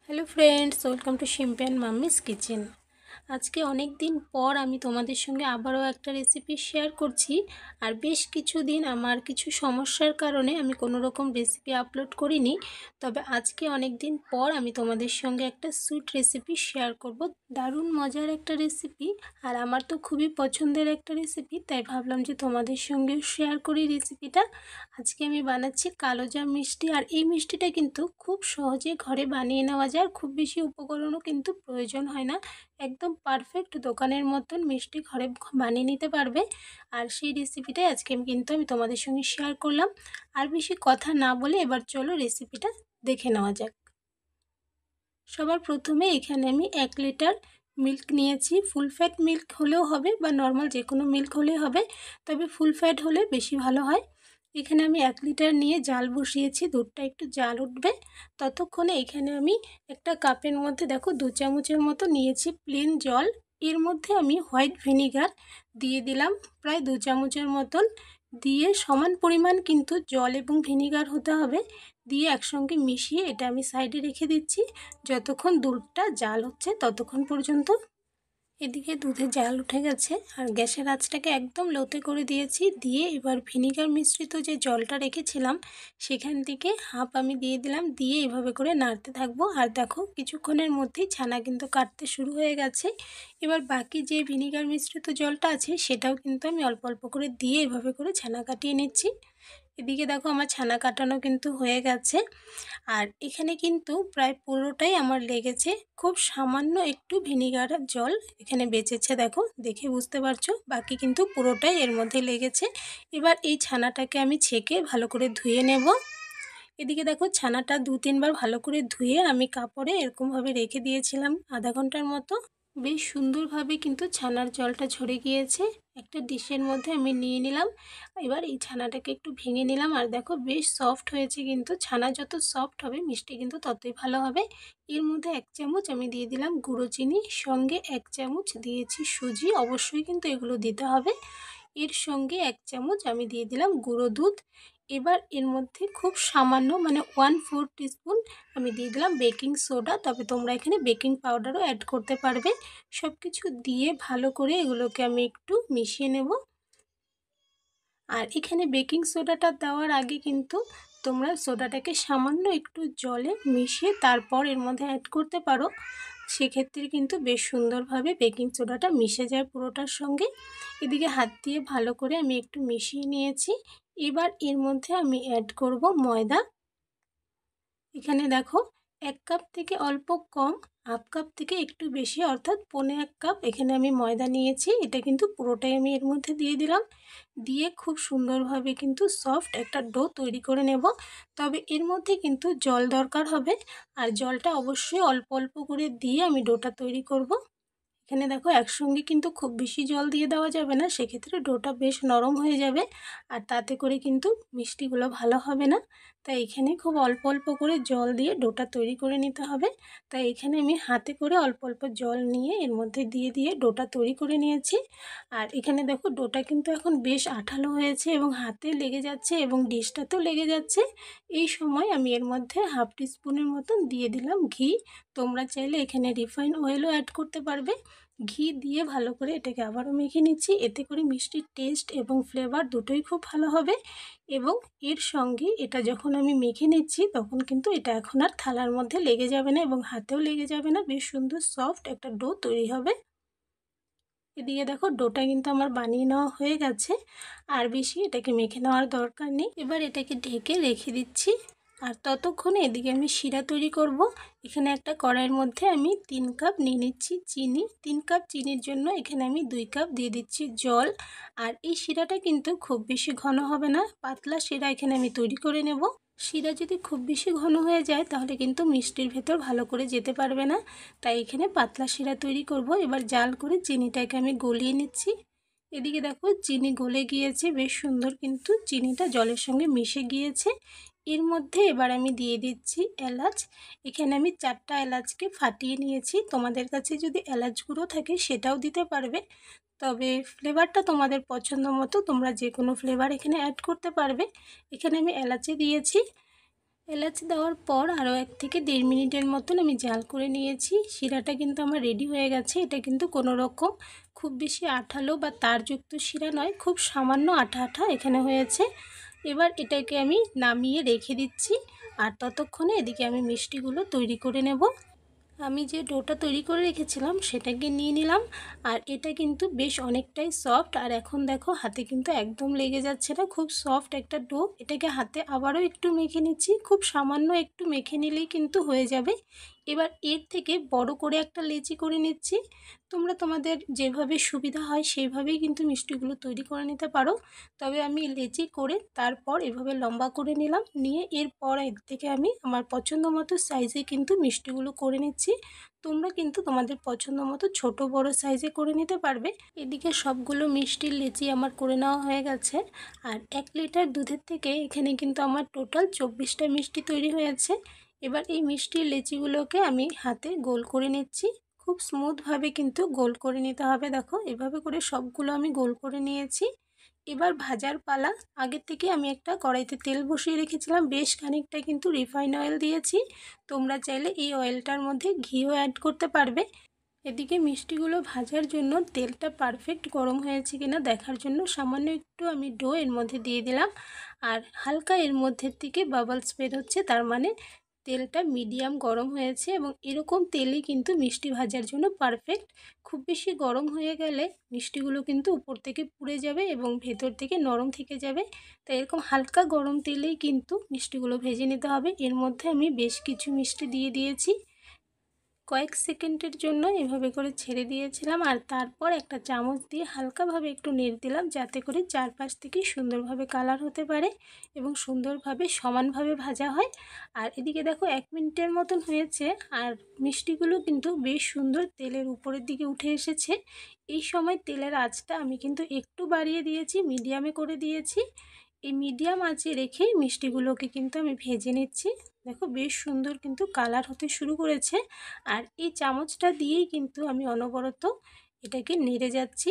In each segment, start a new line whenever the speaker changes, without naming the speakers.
Hello friends, welcome to Shimpi and mummy's kitchen. আজকে অনেক দিন পর আমি তোমাদের সঙ্গে আবারও একটা রেসিপি শেয়ার করছি। আর বেশ কিছুদিন আমার কিছু সমস্যার কারণে আমি কোনো রকম রেসিপি আপলোড করিনি। তবে আজকে অনেক দিন পর আমি তোমাদের সঙ্গে একটা সুইট রেসিপি শেয়ার করব। দারুণ মজার একটা রেসিপি, আর আমার তো খুবই পছন্দের একটা রেসিপি, তাই ভাবলাম যে তোমাদের সঙ্গেও শেয়ার করি রেসিপিটা। আজকে আমি বানাচ্ছি কালোজাম মিষ্টি। আর এই মিষ্টিটা কিন্তু খুব সহজে ঘরে বানিয়ে নেওয়া যায়, আর খুব বেশি উপকরণও কিন্তু প্রয়োজন হয় না। একদম পারফেক্ট দোকানের মতন মিষ্টি ঘরে বানিয়ে নিতে পারবে। আর সেই রেসিপিটাই আজকে আমি তোমাদের সঙ্গে শেয়ার করলাম। আর বেশি কথা না বলে এবার চলো রেসিপিটা দেখে নেওয়া যাক। সবার প্রথমে এখানে আমি 1 লিটার মিল্ক নিয়েছি। ফুল ফ্যাট মিল্ক হলেও হবে বা নর্মাল যে কোনো মিল্ক হলেই হবে, তবে ফুল ফ্যাট হলে বেশি ভালো হয়। এখানে আমি 1 লিটার নিয়ে জাল বসিয়েছি, দুধটা একটু জাল উঠবে ততক্ষণে এখানে আমি একটা কাপের মধ্যে দেখো 2 চামচের মতো নিয়েছি প্লেন জল। এর মধ্যে আমি হোয়াইট ভিনিগার দিয়ে দিলাম প্রায় 2 চামচের মতন। দিয়ে সমান পরিমাণ কিন্তু জল এবং ভিনিগার হতে হবে। দিয়ে একসঙ্গে মিশিয়ে এটা আমি সাইডে রেখে দিচ্ছি যতক্ষণ দুধটা জাল হচ্ছে ততক্ষণ পর্যন্ত। এদিকে দুধে জাল উঠে গেছে, আর গ্যাসের আঁচটাকে একদম লোতে করে দিয়েছি। দিয়ে এবার ভিনিগার মিশ্রিত যে জলটা রেখেছিলাম সেখান থেকে হাফ আমি দিয়ে দিলাম। দিয়ে এভাবে করে নাড়তে থাকবো। আর দেখো কিছুক্ষণের মধ্যেই ছানা কিন্তু কাটতে শুরু হয়ে গেছে। এবার বাকি যে ভিনিগার মিশ্রিত জলটা আছে সেটাও কিন্তু আমি অল্প অল্প করে দিয়ে এভাবে করে ছানা কাটিয়ে নিচ্ছি। এদিকে দেখো আমার ছানা কাটানো কিন্তু হয়ে গেছে। আর এখানে কিন্তু প্রায় পুরোটাই আমার লেগেছে, খুব সামান্য একটু ভিনিগার জল এখানে বেঁচেছে, দেখো দেখে বুঝতে পারছো, বাকি কিন্তু পুরোটাই এর মধ্যে লেগেছে। এবার এই ছানাটাকে আমি ছেঁকে ভালো করে ধুয়ে নেব। এদিকে দেখো ছানাটা 2-3 বার ভালো করে ধুয়ে আমি কাপড়ে এরকমভাবে রেখে দিয়েছিলাম আধা ঘন্টার মতো। বেশ সুন্দরভাবে কিন্তু ছানার জলটা ঝরে গিয়েছে। একটা ডিশের মধ্যে আমি নিয়ে নিলাম। এবার এই ছানাটাকে একটু ভেঙে নিলাম। আর দেখো বেশ সফট হয়েছে, কিন্তু ছানা যত সফট হবে মিষ্টি কিন্তু ততই ভালো হবে। এর মধ্যে 1 চামচ আমি দিয়ে দিলাম গুঁড়ো চিনি, সঙ্গে 1 চামচ দিয়েছি সুজি, অবশ্যই কিন্তু এগুলো দিতে হবে। এর সঙ্গে 1 চামচ আমি দিয়ে দিলাম গুঁড়ো দুধ। এবার এর মধ্যে খুব সামান্য মানে 1/4 টিস্পুন আমি দিয়ে দিলাম বেকিং সোডা, তবে তোমরা এখানে বেকিং পাউডারও অ্যাড করতে পারবে। সব কিছু দিয়ে ভালো করে এগুলোকে আমি একটু মিশিয়ে নেব। আর এখানে বেকিং সোডাটা দেওয়ার আগে কিন্তু তোমরা সোডাটাকে সামান্য একটু জলে মিশিয়ে তারপর এর মধ্যে অ্যাড করতে পারো। সেক্ষেত্রে কিন্তু বেশ সুন্দরভাবে বেকিং সোডাটা মিশে যায় পুরোটার সঙ্গে। এদিকে হাত দিয়ে ভালো করে আমি একটু মিশিয়ে নিয়েছি। এবার এর মধ্যে আমি অ্যাড করব ময়দা। এখানে দেখো 1 কাপ থেকে অল্প কম, হাফ কাপ থেকে একটু বেশি অর্থাৎ 1.25 কাপ এখানে আমি ময়দা নিয়েছি। এটা কিন্তু পুরোটাই আমি এর মধ্যে দিয়ে দিলাম। দিয়ে খুব সুন্দরভাবে কিন্তু সফট একটা ডো তৈরি করে নেব। তবে এর মধ্যে কিন্তু জল দরকার হবে, আর জলটা অবশ্যই অল্প অল্প করে দিয়ে আমি ডোটা তৈরি করব। এখানে দেখো একসঙ্গে কিন্তু খুব বেশি জল দিয়ে দেওয়া যাবে না, সেক্ষেত্রে ডোটা বেশ নরম হয়ে যাবে, আর তাতে করে কিন্তু মিষ্টিগুলো ভালো হবে না। তাই এখানে খুব অল্প অল্প করে জল দিয়ে ডোটা তৈরি করে নিতে হবে। তাই এখানে আমি হাতে করে অল্প অল্প জল নিয়ে এর মধ্যে দিয়ে দিয়ে ডোটা তৈরি করে নিয়েছি। আর এখানে দেখো ডোটা কিন্তু এখন বেশ আঠালো হয়েছে এবং হাতে লেগে যাচ্ছে এবং ডিশটাতেও লেগে যাচ্ছে। এই সময় আমি এর মধ্যে হাফ টিস্পুনের মতন দিয়ে দিলাম ঘি। তোমরা চাইলে এখানে রিফাইন অয়েলও অ্যাড করতে পারবে। ঘি দিয়ে ভালো করে এটাকে আবারও মেখে নিচ্ছি। এতে করে মিষ্টির টেস্ট এবং ফ্লেভার দুটোই খুব ভালো হবে। এবং এর সঙ্গে এটা যখন আমি মেখে নিচ্ছি তখন কিন্তু এটা এখন আর থালার মধ্যে লেগে যাবে না এবং হাতেও লেগে যাবে না, বেশ সুন্দর সফট একটা ডো তৈরি হবে। এদিকে দেখো ডোটা কিন্তু আমার বানিয়ে নেওয়া হয়ে গেছে, আর বেশি এটাকে মেখে নেওয়ার দরকার নেই। এবার এটাকে ঢেকে রেখে দিচ্ছি। আর ততক্ষণে এদিকে আমি শিরা তৈরি করব। এখানে একটা কড়াইয়ের মধ্যে আমি 3 কাপ নিয়ে নিচ্ছি চিনি। 3 কাপ চিনির জন্য এখানে আমি 2 কাপ দিয়ে দিচ্ছি জল। আর এই শিরাটা কিন্তু খুব বেশি ঘন হবে না, পাতলা শিরা এখানে আমি তৈরি করে নেব। শিরা যদি খুব বেশি ঘন হয়ে যায় তাহলে কিন্তু মিষ্টির ভেতর ভালো করে যেতে পারবে না, তাই এখানে পাতলা শিরা তৈরি করব। এবার জাল করে চিনিটাকে আমি গলিয়ে নিচ্ছি। এদিকে দেখো চিনি গলে গিয়েছে, বেশ সুন্দর কিন্তু চিনিটা জলের সঙ্গে মিশে গিয়েছে। এর মধ্যে এবার আমি দিয়ে দিচ্ছি এলাচ। এখানে আমি 4টা এলাচকে ফাটিয়ে নিয়েছি। তোমাদের কাছে যদি এলাচ গুঁড়ো থাকে সেটাও দিতে পারবে, তবে ফ্লেভারটা তোমাদের পছন্দ মতো তোমরা যে কোনো ফ্লেভার এখানে অ্যাড করতে পারবে। এখানে আমি এলাচি দিয়েছি। এলাচ দেওয়ার পর আরও 1 থেকে 1.5 মিনিটের মতন আমি জাল করে নিয়েছি। শিরাটা কিন্তু আমার রেডি হয়ে গেছে। এটা কিন্তু কোনো রকম খুব বেশি আঠালো বা তারযুক্ত শিরা নয়, খুব সামান্য আঠা আঠা এখানে হয়েছে। এবার এটাকে আমি নামিয়ে রেখে দিচ্ছি, আর ততক্ষণে এদিকে আমি মিষ্টিগুলো তৈরি করে নেব। আমি যে ডোটা তৈরি করে রেখেছিলাম সেটাকে নিয়ে নিলাম, আর এটা কিন্তু বেশ অনেকটাই সফট। আর এখন দেখো হাতে কিন্তু একদম লেগে যাচ্ছে না, খুব সফট একটা ডো। এটাকে হাতে আবারও একটু মেখে নিচ্ছি, খুব সামান্য একটু মেখে নিলেই কিন্তু হয়ে যাবে। এবার এর থেকে বড় করে একটা লেচি করে নিচ্ছি। তোমরা তোমাদের যেভাবে সুবিধা হয় সেইভাবেই কিন্তু মিষ্টিগুলো তৈরি করে নিতে পারো, তবে আমি লেচি করে তারপর এভাবে লম্বা করে নিলাম। নিয়ে এরপর এর থেকে আমি আমার পছন্দ মতো সাইজে কিন্তু মিষ্টিগুলো করে নিচ্ছি। তোমরা কিন্তু তোমাদের পছন্দ মতো ছোট বড় সাইজে করে নিতে পারবে। এদিকে সবগুলো মিষ্টির লেচি আমার করে নেওয়া হয়ে গেছে। আর 1 লিটার দুধের থেকে এখানে কিন্তু আমার টোটাল 24টা মিষ্টি তৈরি হয়েছে। এবার এই মিষ্টির লেচিগুলোকে আমি হাতে গোল করে নিচ্ছি। খুব স্মুথভাবে কিন্তু গোল করে নিতে হবে। দেখো এভাবে করে সবগুলো আমি গোল করে নিয়েছি। এবার ভাজার পালা। আগের থেকে আমি একটা কড়াইতে তেল বসিয়ে রেখেছিলাম, বেশ খানিকটা কিন্তু রিফাইন অয়েল দিয়েছি। তোমরা চাইলে এই অয়েলটার মধ্যে ঘিও অ্যাড করতে পারবে। এদিকে মিষ্টিগুলো ভাজার জন্য তেলটা পারফেক্ট গরম হয়েছে কিনা দেখার জন্য সামান্য একটু আমি ডো এর মধ্যে দিয়ে দিলাম, আর হালকা এর মধ্যে থেকে বাবলস বের হচ্ছে, তার মানে তেলটা মিডিয়াম গরম হয়েছে। এবং এরকম তেলই কিন্তু মিষ্টি ভাজার জন্য পারফেক্ট। খুব বেশি গরম হয়ে গেলে মিষ্টিগুলো কিন্তু উপর থেকে পুড়ে যাবে এবং ভেতর থেকে নরম থেকে যাবে। তাই এরকম হালকা গরম তেলেই কিন্তু মিষ্টিগুলো ভেজে নিতে হবে। এর মধ্যে আমি বেশ কিছু মিষ্টি দিয়ে দিয়েছি, কয়েক সেকেন্ডের জন্য এভাবে করে ছেড়ে দিয়েছিলাম, আর তারপর একটা চামচ দিয়ে হালকাভাবে একটু নেড়ে দিলাম, যাতে করে চারপাশ থেকে সুন্দরভাবে কালার হতে পারে এবং সুন্দরভাবে সমানভাবে ভাজা হয়। আর এদিকে দেখো 1 মিনিটের মতন হয়েছে, আর মিষ্টিগুলো কিন্তু বেশ সুন্দর তেলের উপরের দিকে উঠে এসেছে। এই সময় তেলের আঁচটা আমি কিন্তু একটু বাড়িয়ে দিয়েছি, মিডিয়ামে করে দিয়েছি। এই মিডিয়াম আঁচে রেখে মিষ্টিগুলোকে কিন্তু আমি ভেজে নিচ্ছি। দেখো বেশ সুন্দর কিন্তু কালার হতে শুরু করেছে, আর এই চামচটা দিয়েই কিন্তু আমি অনবরত এটাকে নেড়ে যাচ্ছি।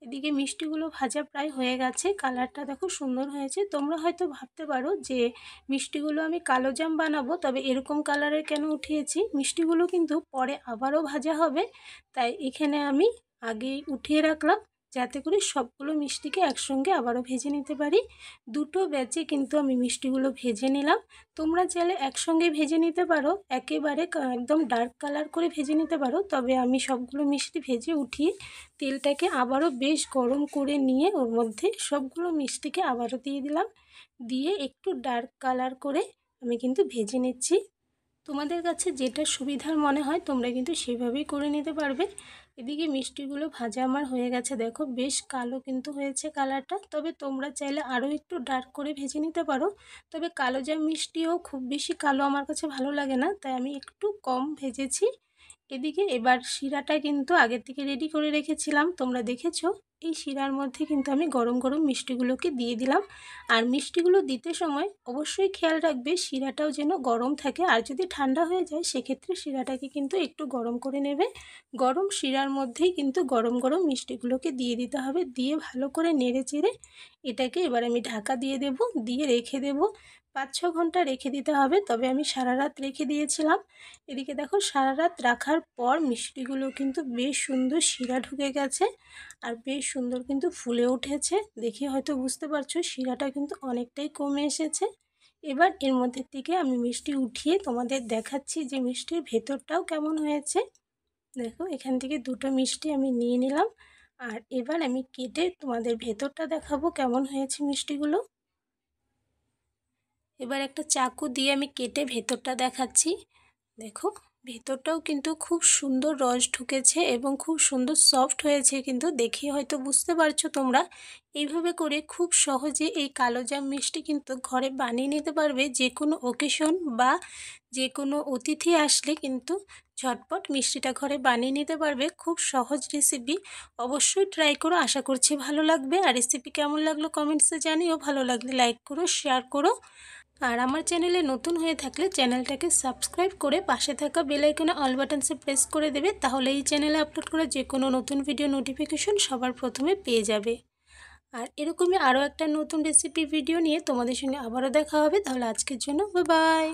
এদিকে মিষ্টিগুলো ভাজা প্রায় হয়ে গেছে, কালারটা দেখো সুন্দর হয়েছে। তোমরা হয়তো ভাবতে পারো যে মিষ্টিগুলো আমি কালো জাম বানাবো, তবে এরকম কালারের কেন উঠিয়েছি, মিষ্টিগুলো কিন্তু পরে আবারও ভাজা হবে, তাই এখানে আমি আগেই উঠিয়ে রাখলাম, যাতে করে সবগুলো মিষ্টিকে একসঙ্গে আবারও ভেজে নিতে পারি। দুটো ব্যাচে কিন্তু আমি মিষ্টিগুলো ভেজে নিলাম। তোমরা চাইলে একসঙ্গে ভেজে নিতে পারো, একেবারে একদম ডার্ক কালার করে ভেজে নিতে পারো, তবে আমি সবগুলো মিষ্টি ভেজে উঠিয়ে তেলটাকে আবারও বেশ গরম করে নিয়ে ওর মধ্যে সবগুলো মিষ্টিকে আবারও দিয়ে দিলাম, দিয়ে একটু ডার্ক কালার করে আমি কিন্তু ভেজে নিচ্ছি। তোমাদের কাছে যেটা সুবিধার মনে হয় তোমরা কিন্তু সেভাবেই করে নিতে পারবে। এদিকে মিষ্টিগুলো ভাজা আমার হয়ে গেছে, দেখো বেশ কালো কিন্তু হয়েছে কালারটা, তবে তোমরা চাইলে আরও একটু ডার্ক করে ভেজে নিতে পারো। তবে কালো জাম মিষ্টিও খুব বেশি কালো আমার কাছে ভালো লাগে না, তাই আমি একটু কম ভেজেছি। এদিকে এবার শিরাটা কিন্তু আগের থেকে রেডি করে রেখেছিলাম, তোমরা দেখেছো। এই শিরার মধ্যে কিন্তু আমি গরম গরম মিষ্টিগুলোকে দিয়ে দিলাম। আর মিষ্টিগুলো দিতে সময় অবশ্যই খেয়াল রাখবে শিরাটাও যেন গরম থাকে, আর যদি ঠান্ডা হয়ে যায় সেক্ষেত্রে শিরাটাকে কিন্তু একটু গরম করে নেবে। গরম শিরার মধ্যেই কিন্তু গরম গরম মিষ্টিগুলোকে দিয়ে দিতে হবে, দিয়ে ভালো করে নেড়ে চেড়ে এটাকে এবার আমি ঢাকা দিয়ে দেব, দিয়ে রেখে দেব। 5-6 ঘন্টা রেখে দিতে হবে, তবে আমি সারা রাত রেখে দিয়েছিলাম। এদিকে দেখো সারা রাত রাখার পর মিষ্টিগুলো কিন্তু বেশ সুন্দর শিরা ঢুকে গেছে, আর বেশ সুন্দর কিন্তু ফুলে উঠেছে। দেখে হয়তো বুঝতে পারছো শিরাটা কিন্তু অনেকটাই কমে এসেছে। এবার এর মধ্যে থেকে আমি মিষ্টি উঠিয়ে তোমাদের দেখাচ্ছি যে মিষ্টির ভেতরটাও কেমন হয়েছে। দেখো এখান থেকে দুটো মিষ্টি আমি নিয়ে নিলাম, আর এবার আমি কেটে তোমাদের ভেতরটা দেখাবো কেমন হয়েছে মিষ্টিগুলো। এবার একটা চাকু দিয়ে আমি কেটে ভেতরটা দেখাচ্ছি। দেখো ভেতরটাও কিন্তু খুব সুন্দর রস ঢুকেছে এবং খুব সুন্দর সফট হয়েছে, কিন্তু দেখে হয়তো বুঝতে পারছো তোমরা। এইভাবে করে খুব সহজে এই কালোজাম মিষ্টি কিন্তু ঘরে বানিয়ে নিতে পারবে। যে কোনো অকেশন বা যে কোনো অতিথি আসলে কিন্তু ঝটপট মিষ্টিটা ঘরে বানিয়ে নিতে পারবে। খুব সহজ রেসিপি, অবশ্যই ট্রাই করো, আশা করছি ভালো লাগবে। আর রেসিপি কেমন লাগলো কমেন্টসে জানিও, ভালো লাগলে লাইক করো, শেয়ার করো। আর আমার চ্যানেলে নতুন হয়ে থাকলে চ্যানেলটাকে সাবস্ক্রাইব করে পাশে থাকা বেল আইকনে অল বাটনসে প্রেস করে দেবে, তাহলে এই চ্যানেলে আপলোড করা যে কোনো নতুন ভিডিও নোটিফিকেশন সবার প্রথমে পেয়ে যাবে। আর এরকমই আরও একটা নতুন রেসিপি ভিডিও নিয়ে তোমাদের সঙ্গে আবারও দেখা হবে। তাহলে আজকের জন্য বাই বাই।